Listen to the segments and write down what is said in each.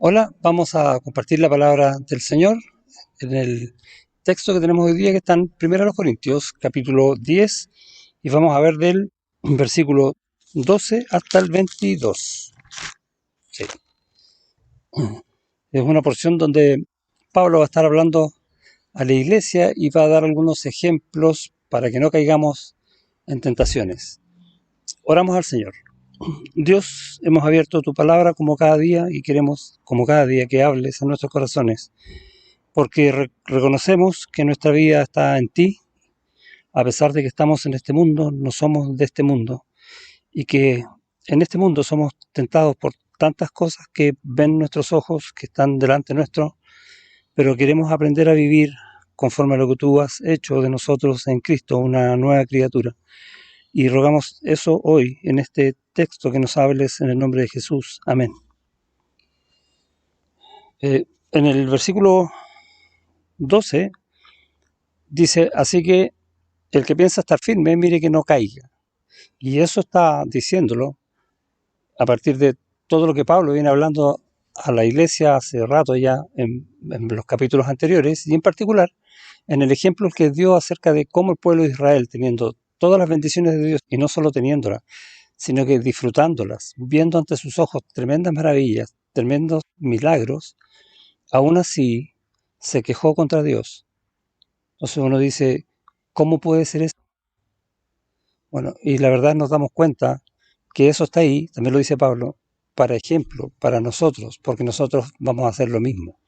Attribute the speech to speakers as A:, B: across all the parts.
A: Hola, vamos a compartir la palabra del Señor en el texto que tenemos hoy día, que está en 1 Corintios, capítulo 10, y vamos a ver del versículo 12 hasta el 22. Sí. Es una porción donde Pablo va a estar hablando a la iglesia y va a dar algunos ejemplos para que no caigamos en tentaciones. Oramos al Señor. Dios, hemos abierto tu palabra como cada día y queremos, como cada día, que hables a nuestros corazones, porque reconocemos que nuestra vida está en ti, a pesar de que estamos en este mundo, no somos de este mundo, y que en este mundo somos tentados por tantas cosas que ven nuestros ojos, que están delante nuestro, pero queremos aprender a vivir conforme a lo que tú has hecho de nosotros en Cristo, una nueva criatura. Y rogamos eso hoy, en este texto, que nos hables en el nombre de Jesús. Amén. En el versículo 12 dice: así que el que piensa estar firme, mire que no caiga. Y eso está diciéndolo a partir de todo lo que Pablo viene hablando a la iglesia hace rato ya en los capítulos anteriores, y en particular en el ejemplo que dio acerca de cómo el pueblo de Israel, teniendo todas las bendiciones de Dios, y no solo teniéndolas, sino que disfrutándolas, viendo ante sus ojos tremendas maravillas, tremendos milagros, aún así se quejó contra Dios. Entonces uno dice, ¿cómo puede ser eso? Bueno, y la verdad nos damos cuenta que eso está ahí, también lo dice Pablo, para ejemplo, para nosotros, porque nosotros vamos a hacer lo mismo.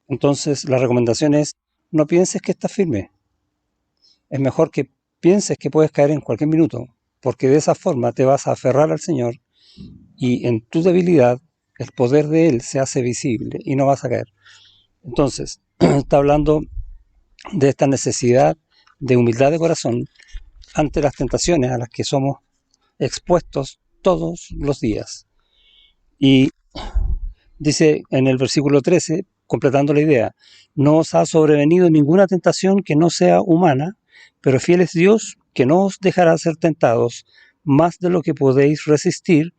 A: Entonces la recomendación es, no pienses que estás firme. Es mejor que pienses que puedes caer en cualquier minuto, porque de esa forma te vas a aferrar al Señor y en tu debilidad el poder de Él se hace visible y no vas a caer. Entonces, está hablando de esta necesidad de humildad de corazón ante las tentaciones a las que somos expuestos todos los días. Y dice en el versículo 13, completando la idea, no os ha sobrevenido ninguna tentación que no sea humana, pero fiel es Dios, que no os dejará ser tentados más de lo que podéis resistir,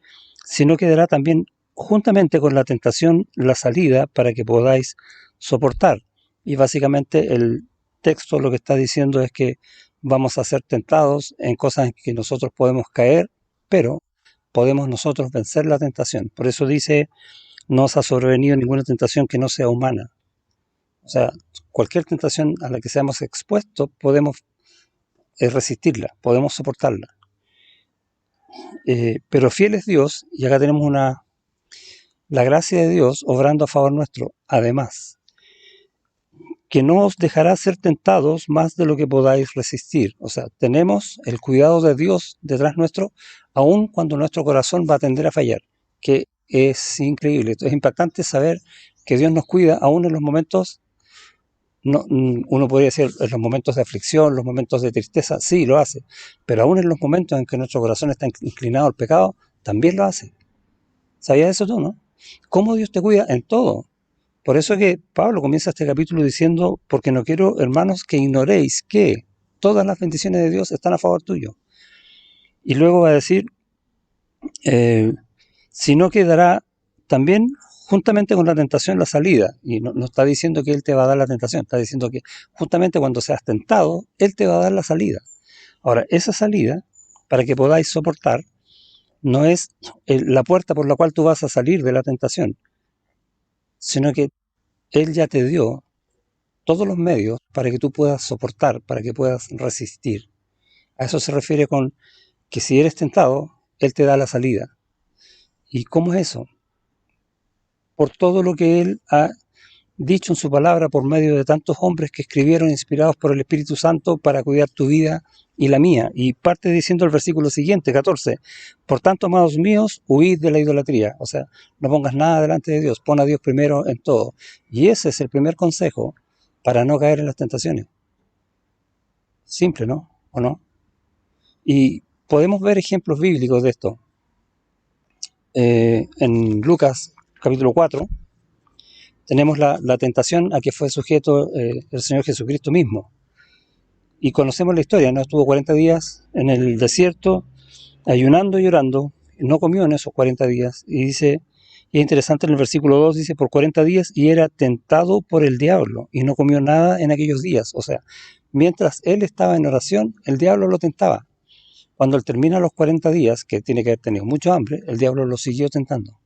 A: sino que dará también juntamente con la tentación la salida para que podáis soportar. Y básicamente el texto lo que está diciendo es que vamos a ser tentados en cosas en que nosotros podemos caer, pero podemos nosotros vencer la tentación. Por eso dice, no os ha sobrevenido ninguna tentación que no sea humana. O sea, cualquier tentación a la que seamos expuestos podemos resistirla, podemos soportarla. Pero fiel es Dios, y acá tenemos la gracia de Dios obrando a favor nuestro, además, que no os dejará ser tentados más de lo que podáis resistir. O sea, tenemos el cuidado de Dios detrás nuestro, aun cuando nuestro corazón va a tender a fallar, que es increíble. Es impactante saber que Dios nos cuida aún en los momentos, no, uno podría decir en los momentos de aflicción, los momentos de tristeza, sí, lo hace, pero aún en los momentos en que nuestro corazón está inclinado al pecado, también lo hace. ¿Sabías eso tú, no? ¿Cómo Dios te cuida en todo? Por eso es que Pablo comienza este capítulo diciendo, porque no quiero, hermanos, que ignoréis que todas las bendiciones de Dios están a favor tuyo. Y luego va a decir, sino que dará también juntamente con la tentación la salida. Y no está diciendo que Él te va a dar la tentación, está diciendo que justamente cuando seas tentado, Él te va a dar la salida. Ahora, esa salida, para que podáis soportar, no es la puerta por la cual tú vas a salir de la tentación, sino que Él ya te dio todos los medios para que tú puedas soportar, para que puedas resistir. A eso se refiere con que si eres tentado, Él te da la salida. ¿Y cómo es eso? Por todo lo que Él ha dicho en su palabra por medio de tantos hombres que escribieron inspirados por el Espíritu Santo para cuidar tu vida y la mía. Y parte diciendo el versículo siguiente, 14, por tanto, amados míos, huid de la idolatría. O sea, no pongas nada delante de Dios, pon a Dios primero en todo. Y ese es el primer consejo para no caer en las tentaciones. Simple, ¿no? ¿O no? Y podemos ver ejemplos bíblicos de esto. En Lucas capítulo 4 tenemos la tentación a que fue sujeto el Señor Jesucristo mismo. Y conocemos la historia, ¿no? Estuvo 40 días en el desierto, ayunando y orando, no comió en esos 40 días. Y dice Y es interesante, en el versículo 2 dice, por 40 días, y era tentado por el diablo, y no comió nada en aquellos días. O sea, mientras él estaba en oración, el diablo lo tentaba. Cuando él termina los 40 días, que tiene que haber tenido mucho hambre, el diablo lo siguió tentando.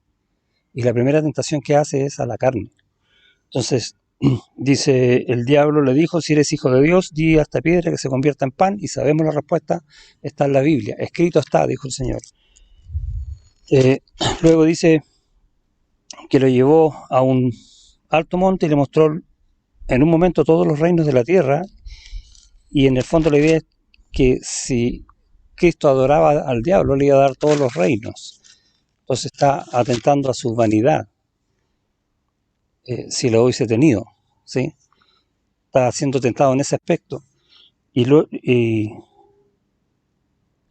A: Y la primera tentación que hace es a la carne. Entonces, dice, el diablo le dijo, si eres hijo de Dios, di a esta piedra que se convierta en pan, y sabemos la respuesta, está en la Biblia. Escrito está, dijo el Señor. Luego dice que lo llevó a un alto monte y le mostró en un momento todos los reinos de la tierra, y en el fondo la idea es que si Cristo adoraba al diablo, le iba a dar todos los reinos. Entonces está atentando a su vanidad, si lo hubiese tenido, ¿sí? Está siendo tentado en ese aspecto. Y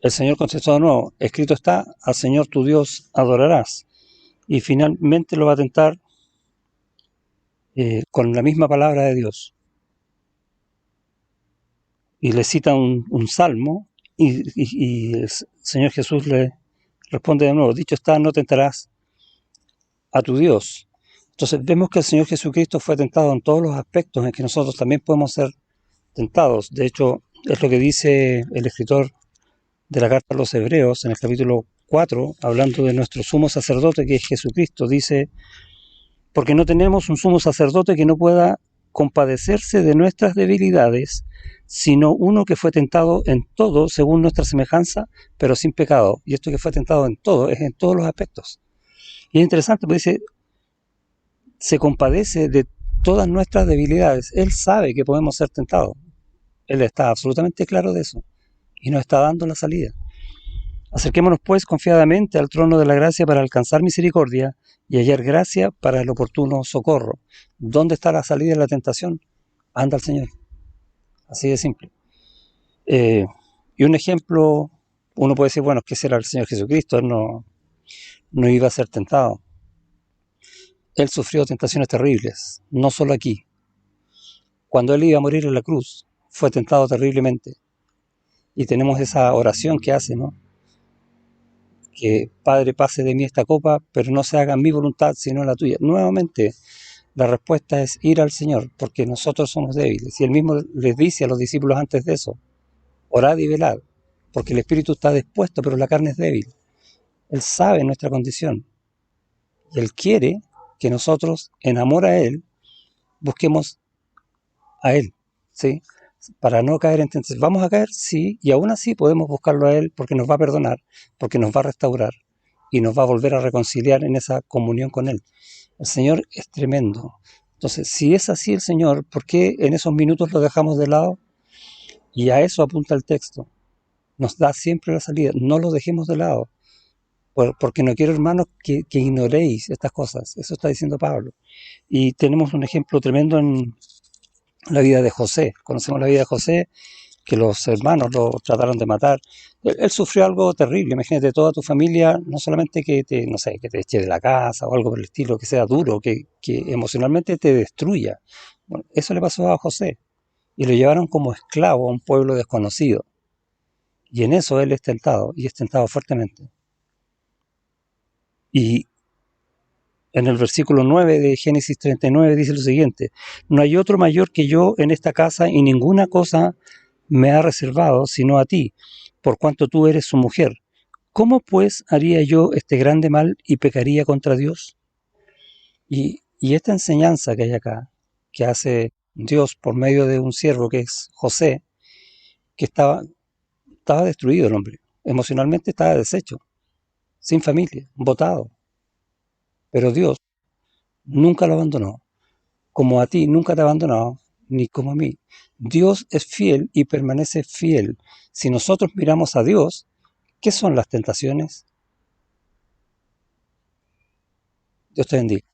A: el Señor contestó de nuevo, escrito está, al Señor tu Dios adorarás. Y finalmente lo va a tentar con la misma palabra de Dios. Y le cita un salmo, y el Señor Jesús le responde de nuevo, dicho está, no tentarás a tu Dios. Entonces vemos que el Señor Jesucristo fue tentado en todos los aspectos en que nosotros también podemos ser tentados. De hecho, es lo que dice el escritor de la carta a los Hebreos en el capítulo 4, hablando de nuestro sumo sacerdote que es Jesucristo. Dice, porque no tenemos un sumo sacerdote que no pueda compadecerse de nuestras debilidades, sino uno que fue tentado en todo según nuestra semejanza, pero sin pecado. Y esto que fue tentado en todo, es en todos los aspectos. Y es interesante porque dice, se compadece de todas nuestras debilidades. Él sabe que podemos ser tentados. Él está absolutamente claro de eso y nos está dando la salida. Acerquémonos pues confiadamente al trono de la gracia para alcanzar misericordia y hallar gracia para el oportuno socorro. ¿Dónde está la salida de la tentación? Anda al Señor. Así de simple. Y un ejemplo, uno puede decir, bueno, ¿qué será el Señor Jesucristo? Él no iba a ser tentado. Él sufrió tentaciones terribles, no solo aquí. Cuando él iba a morir en la cruz, fue tentado terriblemente. Y tenemos esa oración que hace, ¿no? Que Padre, pase de mí esta copa, pero no se haga mi voluntad sino la tuya. Nuevamente, la respuesta es ir al Señor, porque nosotros somos débiles. Y él mismo les dice a los discípulos antes de eso, orad y velad, porque el espíritu está dispuesto, pero la carne es débil. Él sabe nuestra condición. Y él quiere que nosotros, en amor a él, busquemos a él, ¿sí? Para no caer en tentación. ¿Vamos a caer? Sí, y aún así podemos buscarlo a él porque nos va a perdonar, porque nos va a restaurar y nos va a volver a reconciliar en esa comunión con él. El Señor es tremendo. Entonces, si es así el Señor, ¿por qué en esos minutos lo dejamos de lado? Y a eso apunta el texto. Nos da siempre la salida. No lo dejemos de lado. Porque no quiero, hermanos, que ignoréis estas cosas. Eso está diciendo Pablo. Y tenemos un ejemplo tremendo en la vida de José. Conocemos la vida de José, que los hermanos lo trataron de matar. Él sufrió algo terrible. Imagínate toda tu familia, no solamente que te, no sé, que te eche de la casa o algo por el estilo, que sea duro, que emocionalmente te destruya. Bueno, eso le pasó a José. Y lo llevaron como esclavo a un pueblo desconocido. Y en eso él es tentado, y es tentado fuertemente. Y en el versículo 9 de Génesis 39 dice lo siguiente, no hay otro mayor que yo en esta casa y ninguna cosa me ha reservado sino a ti, por cuanto tú eres su mujer. ¿Cómo pues haría yo este grande mal y pecaría contra Dios? Y esta enseñanza que hay acá, que hace Dios por medio de un siervo que es José, que estaba destruido el hombre, emocionalmente estaba deshecho, sin familia, botado, pero Dios nunca lo abandonó, como a ti nunca te ha abandonado, ni como a mí. Dios es fiel y permanece fiel. Si nosotros miramos a Dios, ¿qué son las tentaciones? Dios te bendiga.